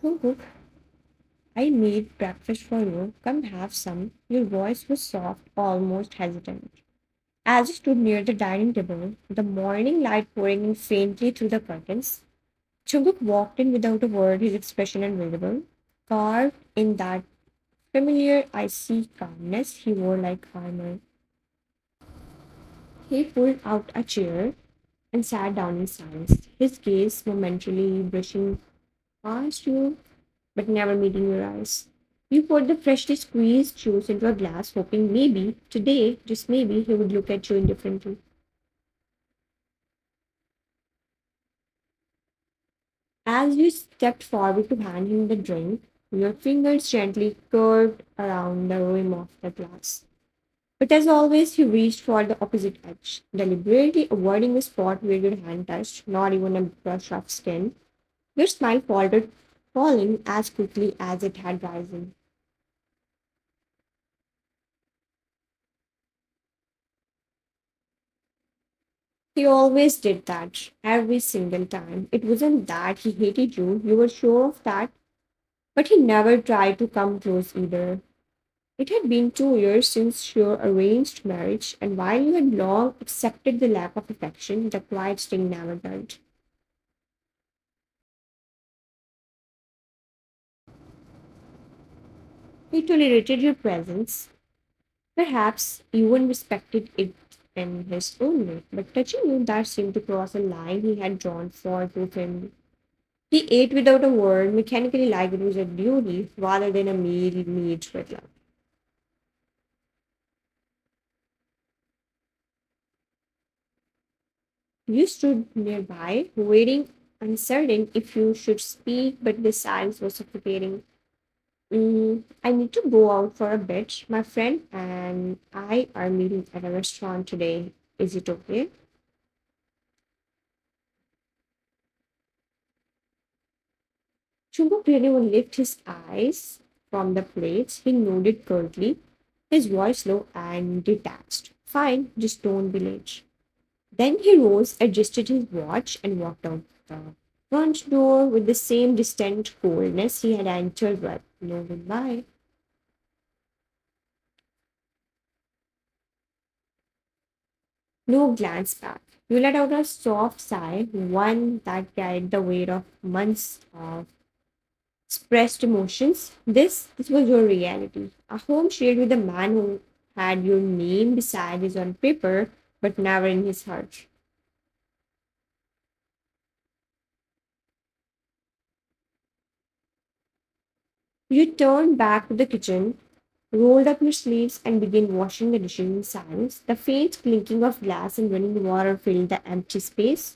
Jungkook, I made breakfast for you. Come have some. Your voice was soft, almost hesitant. As he stood near the dining table, the morning light pouring in faintly through the curtains, Jungkook walked in without a word, his expression invisible. Carved in that familiar icy calmness he wore like armor. He pulled out a chair and sat down in silence, his gaze momentarily brushing past you but never meeting your eyes. You poured the freshly squeezed juice into a glass, hoping maybe today, just maybe, he would look at you indifferently. As you stepped forward to hand him the drink, your fingers gently curved around the rim of the glass. But as always, he reached for the opposite edge, deliberately avoiding the spot where your hand touched, not even a brush of skin. Your smile faltered, falling as quickly as it had risen. He always did that, every single time. It wasn't that he hated you, you were sure of that, but he never tried to come close either. It had been 2 years since your arranged marriage, and while you had long accepted the lack of affection, the quiet sting never dulled. He tolerated your presence, perhaps even respected it in his own way, but touching you that seemed to cross a line he had drawn far too thinly. He ate without a word, mechanically like it was a duty rather than a meal made with love. You stood nearby, waiting, uncertain if you should speak, but the silence was suffocating. I need to go out for a bit. My friend and I are meeting at a restaurant today. Is it okay? Chungo clearly would lift his eyes from the plates. He nodded curtly, his voice low and detached. Fine, just don't be late. Then he rose, adjusted his watch, and walked out the front door with the same distant coldness he had entered with. No goodbye. No glance back. You let out a soft sigh, one that carried the weight of months of expressed emotions. This was your reality. A home shared with a man who had your name beside his on paper, but never in his heart. You turned back to the kitchen, rolled up your sleeves, and began washing the dishes in silence. The faint clinking of glass and running water filled the empty space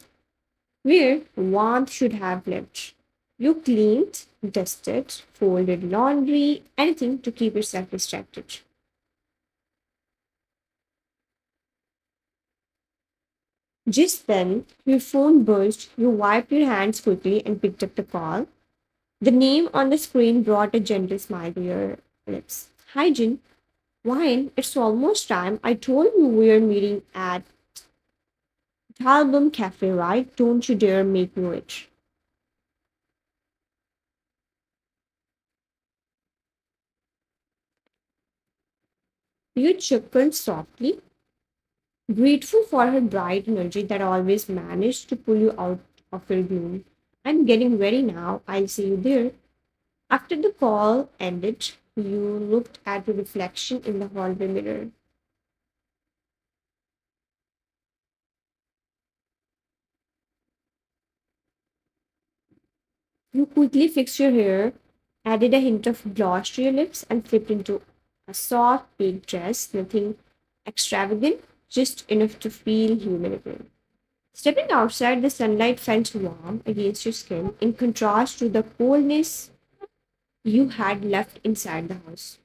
where warmth should have lived. You cleaned, dusted, folded laundry, anything to keep yourself distracted. Just then, your phone buzzed. You wiped your hands quickly and picked up the call. The name on the screen brought a gentle smile to your lips. Hi, Jin. Wine, it's almost time. I told you we're meeting at Album Cafe, right? Don't you dare make me wait. You chuckled softly, grateful for her bright energy that always managed to pull you out of your gloom. I'm getting ready now. I'll see you there. After the call ended, you looked at your reflection in the hallway mirror. You quickly fixed your hair, added a hint of gloss to your lips, and slipped into a soft pink dress, nothing extravagant, just enough to feel human again. Stepping outside, the sunlight felt warm against your skin, in contrast to the coldness you had left inside the house.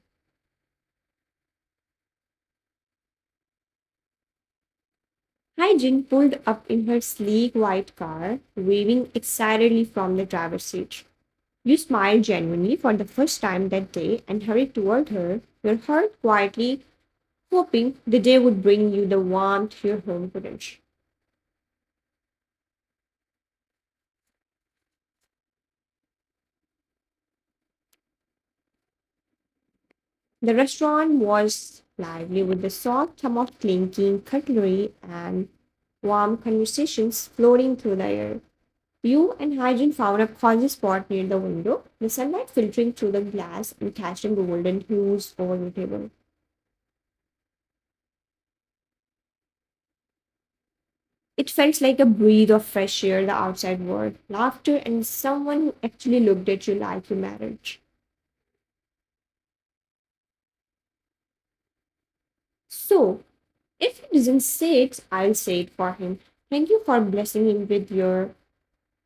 Hyjin pulled up in her sleek white car, waving excitedly from the driver's seat. You smiled genuinely for the first time that day and hurried toward her, your heart quietly hoping the day would bring you the warmth your home couldn't. The restaurant was lively with the soft hum of clinking cutlery and warm conversations floating through the air. You and Hygiene found a cozy spot near the window, the sunlight filtering through the glass and casting golden hues over the table. It felt like a breath of fresh air, the outside world, laughter, and someone who actually looked at you like you mattered. So, if he doesn't say it, I'll say it for him. Thank you for blessing him with your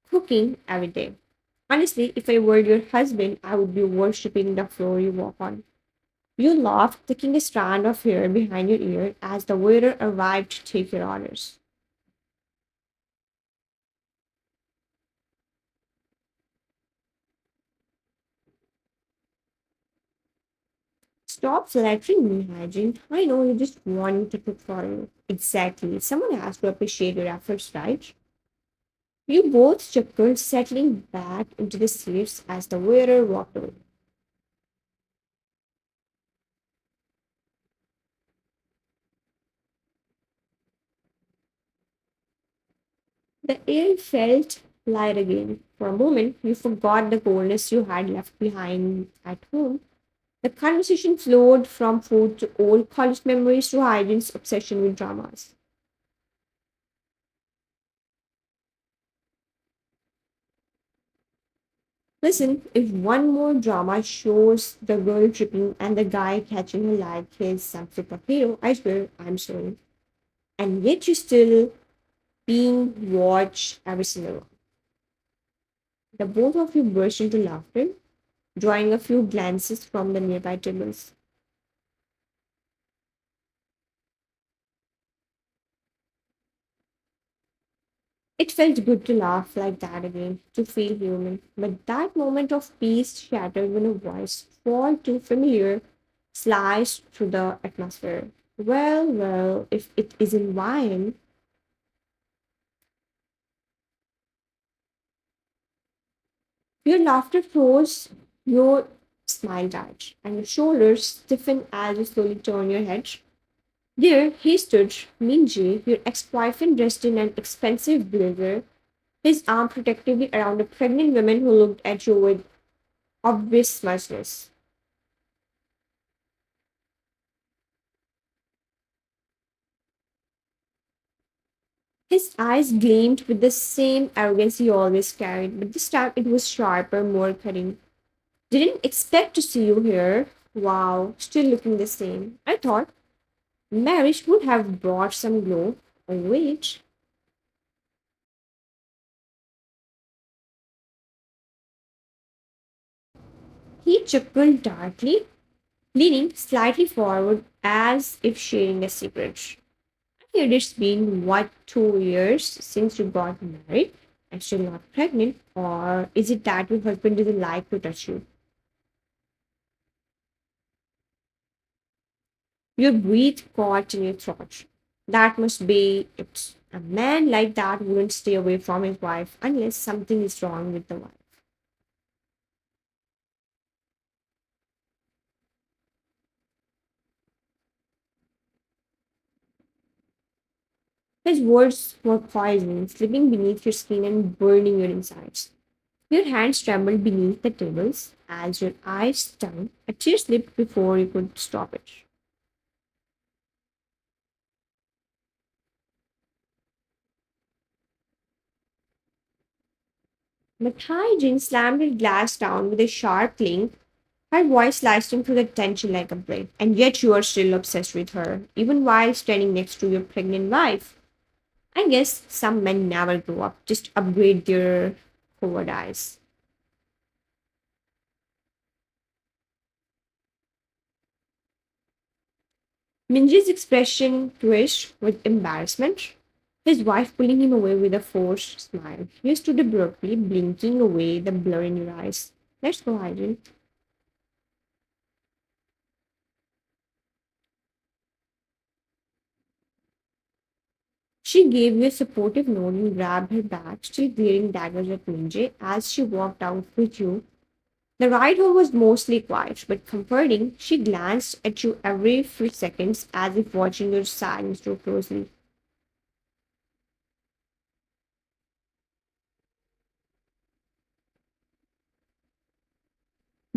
cooking every day. Honestly, if I were your husband, I would be worshipping the floor you walk on. You laughed, tucking a strand of hair behind your ear as the waiter arrived to take your orders. Stop flattering me, Hygiene. I know you just want me to cook for you. Exactly. Someone has to appreciate your efforts, right? You both chuckled, settling back into the seats as the waiter walked away. The air felt light again. For a moment, you forgot the coldness you had left behind at home. The conversation flowed from food to old college memories to Hydin's obsession with dramas. Listen, if one more drama shows the girl tripping and the guy catching her like he's some superhero, I swear I'm sorry. And yet you still being watched every single one. The both of you burst into laughter, drawing a few glances from the nearby tables. It felt good to laugh like that again, to feel human. But that moment of peace shattered when a voice, all too familiar, sliced through the atmosphere. Well, if it isn't wine, your laughter froze, your smile died, and your shoulders stiffened as you slowly turn your head. There he stood, Minji, your ex-boyfriend dressed in an expensive blazer, his arm protectively around a pregnant woman who looked at you with obvious smugness. His eyes gleamed with the same arrogance he always carried, but this time it was sharper, more cutting. Didn't expect to see you here. Wow, still looking the same. I thought marriage would have brought some glow. Oh, wait. He chuckled darkly, leaning slightly forward as if sharing a secret. I heard it's been, what, 2 years since you got married and still not pregnant? Or is it that your husband doesn't like to touch you? Your breath caught in your throat. That must be it. A man like that wouldn't stay away from his wife unless something is wrong with the wife. His words were poison, slipping beneath your skin and burning your insides. Your hands trembled beneath the tables as your eyes stung. A tear slipped before you could stop it. But Hygiene slammed her glass down with a sharp clink, her voice slicing through the tension like a blade. And yet you are still obsessed with her, even while standing next to your pregnant wife. I guess some men never grow up, just upgrade their covert eyes. Minji's expression twitched with embarrassment, his wife pulling him away with a forced smile. You stood abruptly, blinking away the blur in your eyes. Let's go, Hygiene. She gave you a supportive nod and grabbed her back, still glaring daggers at Minji as she walked out with you. The ride home was mostly quiet but comforting. She glanced at you every few seconds as if watching your silence too closely.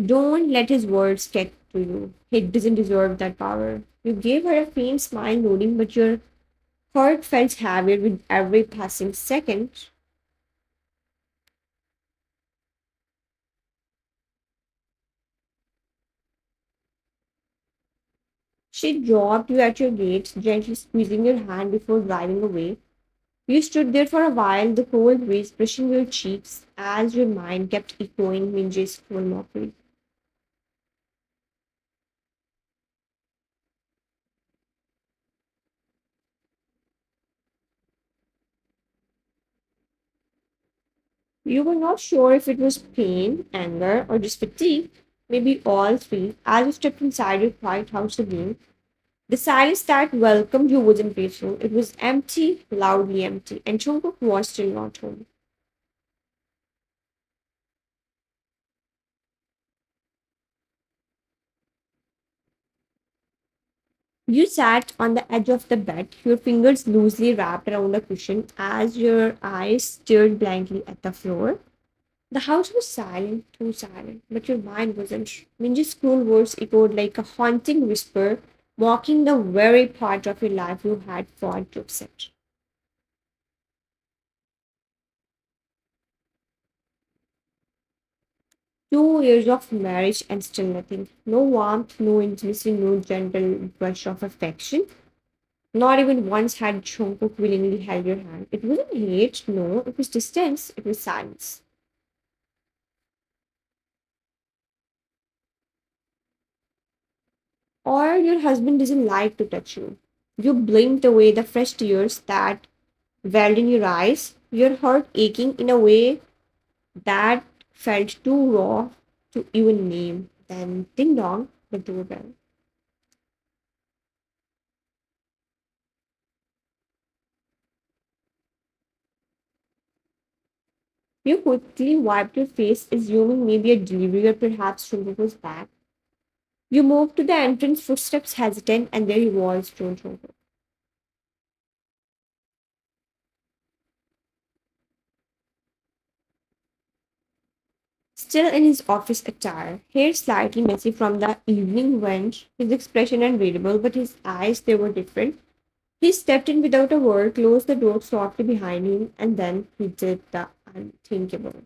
Don't let his words get to you. He doesn't deserve that power. You gave her a faint smile, nodding, but your heart felt heavier with every passing second. She dropped you at your gate, gently squeezing your hand before driving away. You stood there for a while, the cold breeze brushing your cheeks as your mind kept echoing Minji's full mockery. You were not sure if it was pain, anger, or just fatigue, maybe all three, as you stepped inside your quiet house again. The silence that welcomed you wasn't peaceful. It was empty, loudly empty, and Jungkook was still not home. You sat on the edge of the bed, your fingers loosely wrapped around a cushion as your eyes stared blankly at the floor. The house was silent, too silent, but your mind wasn't. Minji's cruel words echoed like a haunting whisper, mocking the very part of your life you had fought to accept. 2 years of marriage and still nothing. No warmth, no intimacy, no gentle brush of affection. Not even once had Jungkook willingly held your hand. It wasn't hate, no, it was distance, it was silence. Or your husband doesn't like to touch you. You blinked away the fresh tears that welled in your eyes, your heart aching in a way that felt too raw to even name. Then ding dong, the doorbell. You quickly wiped your face, assuming maybe a delivery or perhaps Jungkook was back. You moved to the entrance, footsteps hesitant, and there he was, Jungkook. Still in his office attire, hair slightly messy from the evening wind, his expression unreadable, but his eyes, they were different. He stepped in without a word, closed the door softly behind him, and then he did the unthinkable.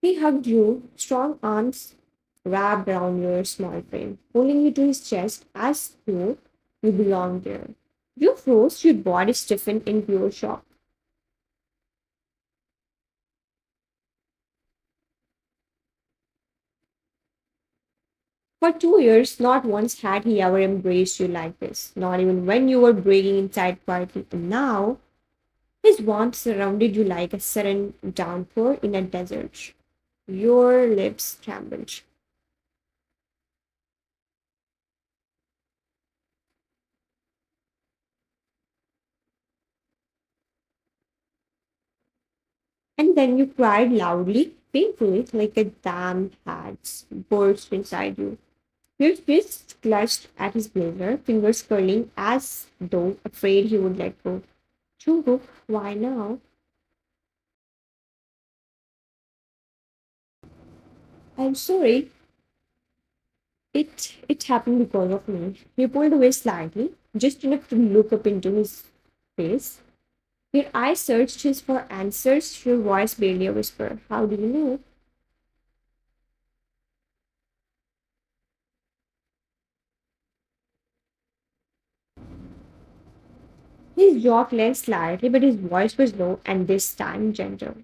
He hugged you, strong arms wrapped around your small frame, pulling you to his chest as though you belonged there. You froze, your body stiffened in pure shock. For 2 years, not once had he ever embraced you like this, not even when you were breaking inside quietly. And now, his warmth surrounded you like a sudden downpour in a desert. Your lips trembled. And then you cried loudly, painfully, like a dam had burst inside you. Your fists clutched at his blazer, fingers curling as though afraid he would let go. Jungkook, why now? I'm sorry. It happened because of me. He pulled away slightly, just enough to look up into his face. Your eyes searched his for answers, your voice barely a whisper. How do you know? His jaw clenched slightly, but his voice was low and this time gentle.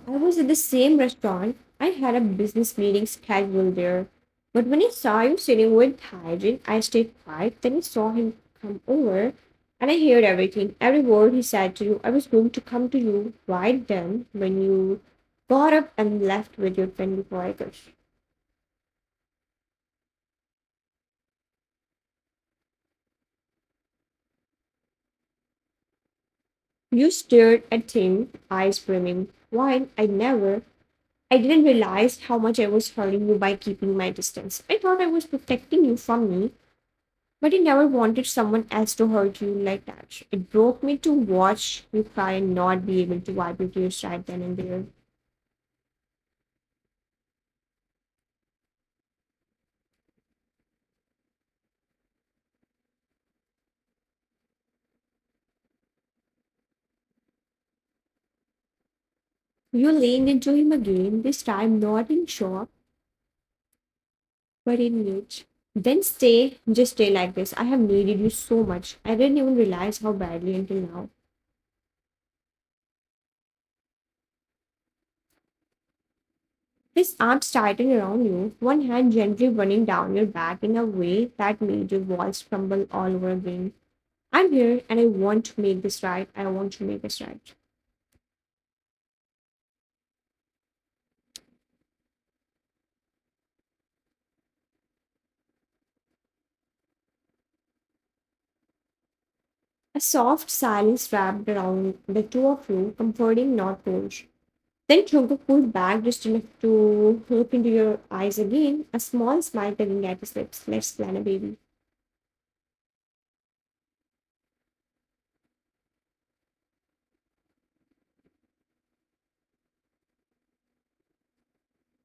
I was at the same restaurant. I had a business meeting scheduled there. But when I saw him sitting with Hygiene, I stayed quiet. Then I saw him come over and I heard everything. Every word he said to you. I was going to come to you right then when you got up and left with your friend before I could. You stared at him, eyes brimming. While I didn't realize how much I was hurting you by keeping my distance. I thought I was protecting you from me, but I never wanted someone else to hurt you like that. It broke me to watch you cry and not be able to wipe your tears right then and there. You leaned into him again, this time not in shock, but in need. Then just stay like this. I have needed you so much. I didn't even realize how badly until now. His arms tightened around you, one hand gently running down your back in a way that made your voice tremble all over again. I'm here and I want to make this right. I want to make this right. A soft silence wrapped around the two of you, comforting, not cold. Then Jungkook pulled back just enough to look into your eyes again, a small smile tugging at his lips. Let's plan a baby.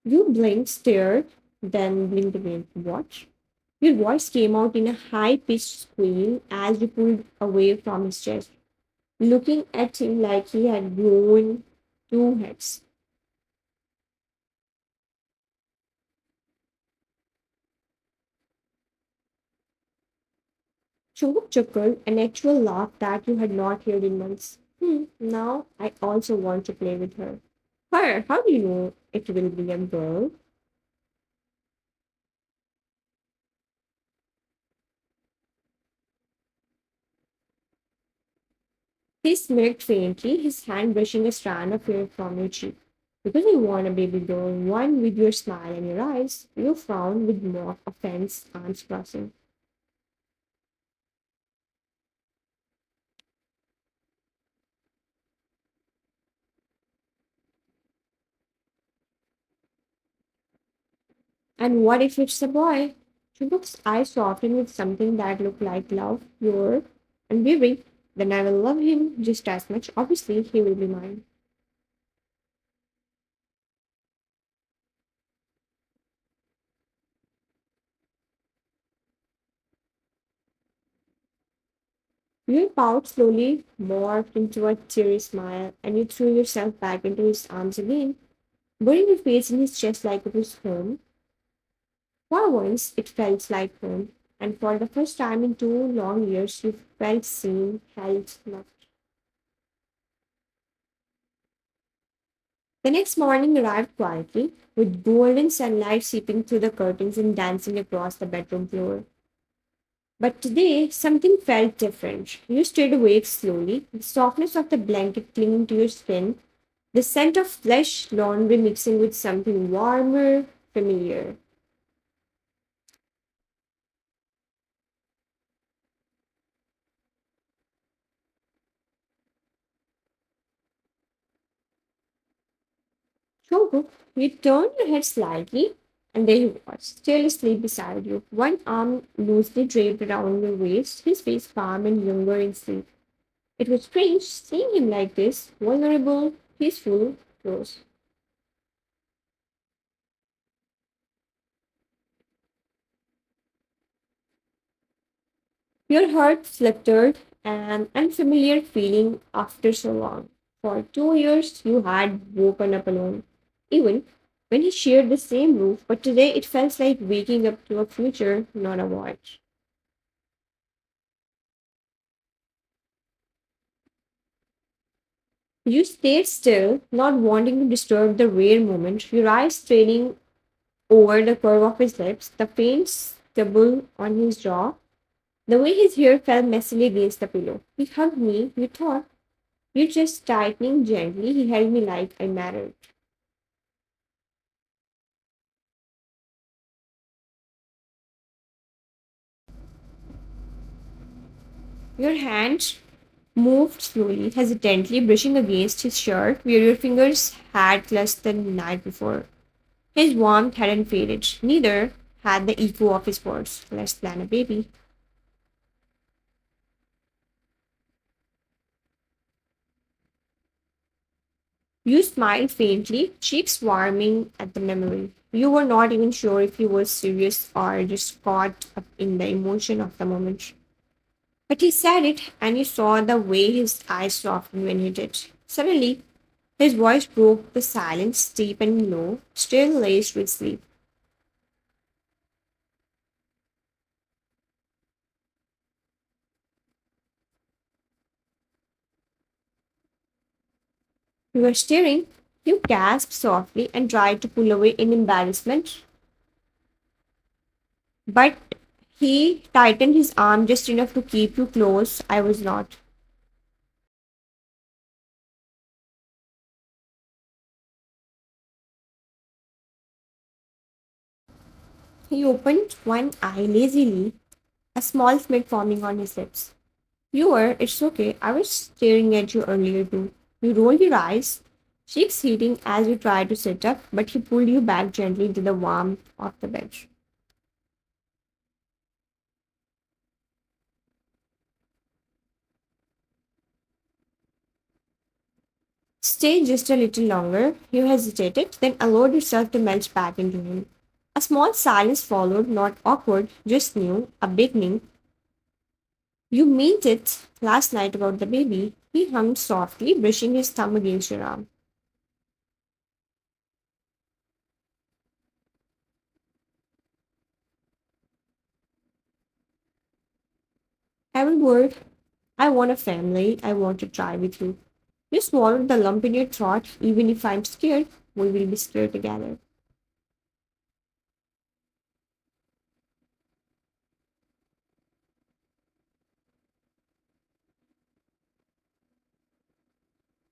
You blinked, stared, then blinked again. What? Your voice came out in a high pitched squeal as you pulled away from his chest, looking at him like he had grown two heads. Jungkook chuckled, an actual laugh that you had not heard in months. Now I also want to play with her. Her? How do you know it will be a girl? He smirked faintly, his hand brushing a strand of hair from your cheek. Because you want a baby girl, one with your smile and your eyes, you frowned with mock offense, arms crossing. And what if it's a boy? Chubuk's eyes softened with something that looked like love, pure and unwavering. Then I will love him just as much. Obviously, he will be mine. Your pout slowly morphed into a teary smile, and you threw yourself back into his arms again, burying your face in his chest like it was home. For once, it felt like home, and for the first time in 2 long years, you felt seen, held, loved. The next morning arrived quietly, with golden sunlight seeping through the curtains and dancing across the bedroom floor. But today, something felt different. You stayed awake slowly, the softness of the blanket clinging to your skin, the scent of fresh laundry mixing with something warmer, familiar. Shobuk, you turned your head slightly, and there he was, still asleep beside you, one arm loosely draped around your waist, his face calm and younger in sleep. It was strange seeing him like this, vulnerable, peaceful, close. Your heart fluttered, an unfamiliar feeling after so long. For 2 years, you had woken up alone, even when he shared the same roof, but today it felt like waking up to a future, not a void. You stayed still, not wanting to disturb the rare moment, your eyes straining over the curve of his lips, the faint stubble on his jaw, the way his hair fell messily against the pillow. He hugged me, you thought. You just tightening gently, he held me like I mattered. Your hand moved slowly, hesitantly, brushing against his shirt where your fingers had clutched the night before. His warmth hadn't faded, neither had the echo of his words. Let's plan a baby. You smiled faintly, cheeks warming at the memory. You were not even sure if he was serious or just caught up in the emotion of the moment. But he said it, and you saw the way his eyes softened when he did. Suddenly, his voice broke the silence, deep and low, still laced with sleep. You were staring. You gasped softly and tried to pull away in embarrassment, but he tightened his arm just enough to keep you close. I was not. He opened one eye lazily, a small smirk forming on his lips. You were, it's okay. I was staring at you earlier too. You rolled your eyes, cheeks heating as you tried to sit up, but he pulled you back gently into the warmth of the bed. Stay just a little longer. You hesitated, then allowed yourself to melt back into him. A small silence followed, not awkward, just new, a beginning. You meant it last night about the baby. He hummed softly, brushing his thumb against your arm. Every word, I want a family, I want to try with you. You swallowed the lump in your throat. Even if I'm scared, we will be scared together.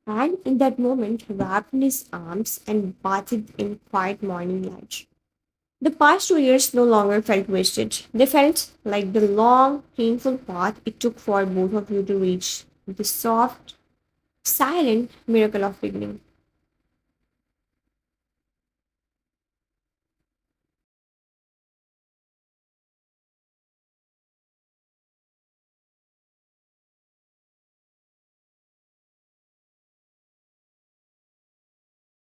And in that moment, wrapped in his arms and bathed in quiet morning light. The past 2 years no longer felt wasted. They felt like the long, painful path it took for both of you to reach the soft, silent miracle of beginning.